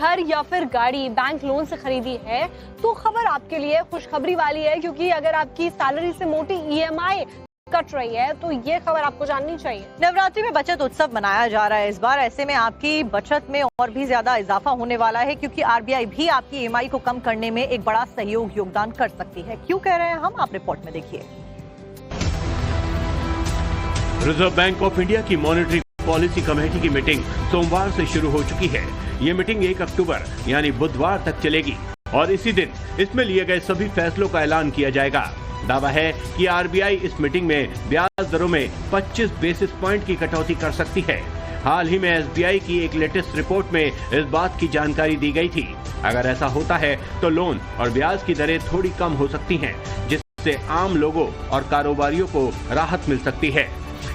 घर या फिर गाड़ी बैंक लोन से खरीदी है तो खबर आपके लिए खुशखबरी वाली है, क्योंकि अगर आपकी सैलरी से मोटी ईएमआई कट रही है तो ये खबर आपको जाननी चाहिए। नवरात्रि में बचत उत्सव मनाया जा रहा है इस बार। ऐसे में आपकी बचत में और भी ज्यादा इजाफा होने वाला है, क्योंकि आरबीआई भी आपकी ईएमआई को कम करने में एक बड़ा सहयोग योगदान कर सकती है। क्यों कह रहे हैं हम, आप रिपोर्ट में देखिए। रिजर्व बैंक ऑफ इंडिया की मॉनेटरी पॉलिसी कमेटी की मीटिंग सोमवार से शुरू हो चुकी है। ये मीटिंग 1 अक्टूबर यानी बुधवार तक चलेगी और इसी दिन इसमें लिए गए सभी फैसलों का ऐलान किया जाएगा। दावा है कि आरबीआई इस मीटिंग में ब्याज दरों में 25 बेसिस पॉइंट की कटौती कर सकती है। हाल ही में एसबीआई की एक लेटेस्ट रिपोर्ट में इस बात की जानकारी दी गई थी। अगर ऐसा होता है तो लोन और ब्याज की दरें थोड़ी कम हो सकती हैं, जिससे आम लोगों और कारोबारियों को राहत मिल सकती है।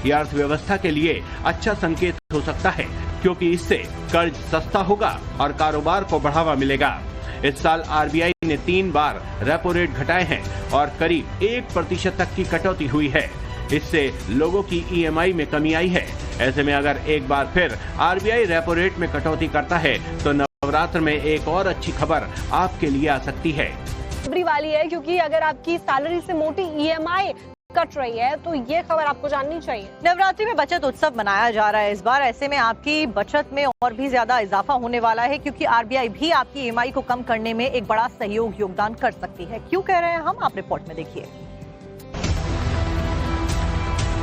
यह अर्थव्यवस्था के लिए अच्छा संकेत हो सकता है, क्योंकि इससे कर्ज सस्ता होगा और कारोबार को बढ़ावा मिलेगा। इस साल आरबीआई ने 3 बार रेपो रेट घटाए हैं और करीब 1% तक की कटौती हुई है। इससे लोगों की ईएमआई में कमी आई है। ऐसे में अगर एक बार फिर आरबीआई रेपो रेट में कटौती करता है तो नवरात्र में एक और अच्छी खबर आपके लिए आ सकती है। खुशखबरी वाली है, क्योंकि अगर आपकी सैलरी से मोटी ईएमआई कट रही है तो ये खबर आपको जाननी चाहिए। नवरात्रि में बचत उत्सव मनाया जा रहा है इस बार। ऐसे में आपकी बचत में और भी ज्यादा इजाफा होने वाला है, क्योंकि आरबीआई भी आपकी ईएमआई को कम करने में एक बड़ा सहयोग योगदान कर सकती है। क्यों कह रहे हैं हम, आप रिपोर्ट में देखिए।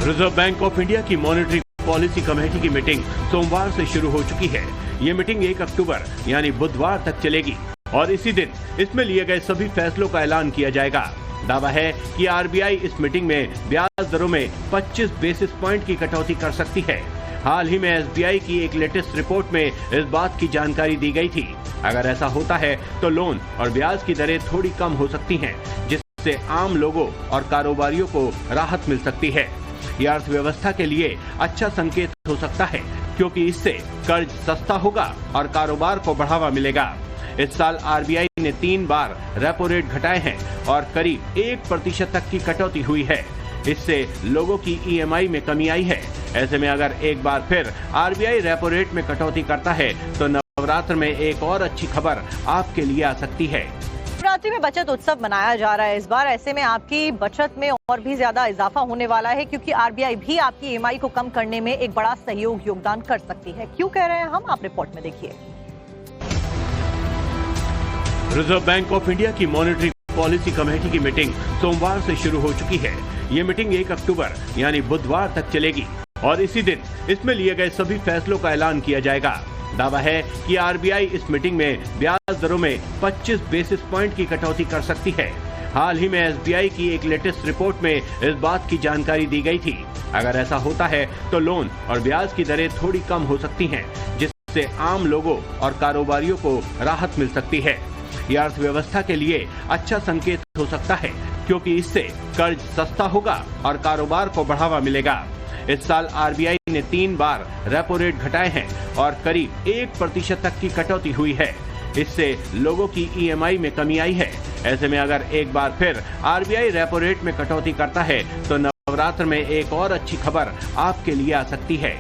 रिजर्व बैंक ऑफ इंडिया की मॉनेटरी पॉलिसी कमेटी की मीटिंग सोमवार से शुरू हो चुकी है। ये मीटिंग 1 अक्टूबर यानी बुधवार तक चलेगी और इसी दिन इसमें लिए गए सभी फैसलों का ऐलान किया जाएगा। दावा है कि आरबीआई इस मीटिंग में ब्याज दरों में 25 बेसिस पॉइंट की कटौती कर सकती है। हाल ही में एसबीआई की एक लेटेस्ट रिपोर्ट में इस बात की जानकारी दी गई थी। अगर ऐसा होता है तो लोन और ब्याज की दरें थोड़ी कम हो सकती हैं, जिससे आम लोगों और कारोबारियों को राहत मिल सकती है। यह अर्थव्यवस्था के लिए अच्छा संकेत हो सकता है, क्योंकि इससे कर्ज सस्ता होगा और कारोबार को बढ़ावा मिलेगा। इस साल आरबीआई ने 3 बार रेपो रेट घटाए हैं और करीब 1% तक की कटौती हुई है। इससे लोगों की ईएमआई में कमी आई है। ऐसे में अगर एक बार फिर आरबीआई रेपो रेट में कटौती करता है तो नवरात्र में एक और अच्छी खबर आपके लिए आ सकती है। नवरात्रि में बचत उत्सव मनाया जा रहा है इस बार। ऐसे में आपकी बचत में और भी ज्यादा इजाफा होने वाला है, क्योंकि आरबीआई भी आपकी ईएमआई को कम करने में एक बड़ा सहयोग योगदान कर सकती है। क्यों कह रहे हैं हम, आप रिपोर्ट में देखिए। रिजर्व बैंक ऑफ इंडिया की मॉनेटरी पॉलिसी कमेटी की मीटिंग सोमवार से शुरू हो चुकी है। ये मीटिंग 1 अक्टूबर यानी बुधवार तक चलेगी और इसी दिन इसमें लिए गए सभी फैसलों का ऐलान किया जाएगा। दावा है कि आरबीआई इस मीटिंग में ब्याज दरों में 25 बेसिस पॉइंट की कटौती कर सकती है। हाल ही में एसबीआई की एक लेटेस्ट रिपोर्ट में इस बात की जानकारी दी गई थी। अगर ऐसा होता है तो लोन और ब्याज की दरें थोड़ी कम हो सकती हैं, जिससे आम लोगों और कारोबारियों को राहत मिल सकती है। यह अर्थव्यवस्था के लिए अच्छा संकेत हो सकता है, क्योंकि इससे कर्ज सस्ता होगा और कारोबार को बढ़ावा मिलेगा। इस साल आरबीआई ने 3 बार रेपो रेट घटाए हैं और करीब 1% तक की कटौती हुई है। इससे लोगों की ईएमआई में कमी आई है। ऐसे में अगर एक बार फिर आरबीआई रेपो रेट में कटौती करता है तो नवरात्र में एक और अच्छी खबर आपके लिए आ सकती है।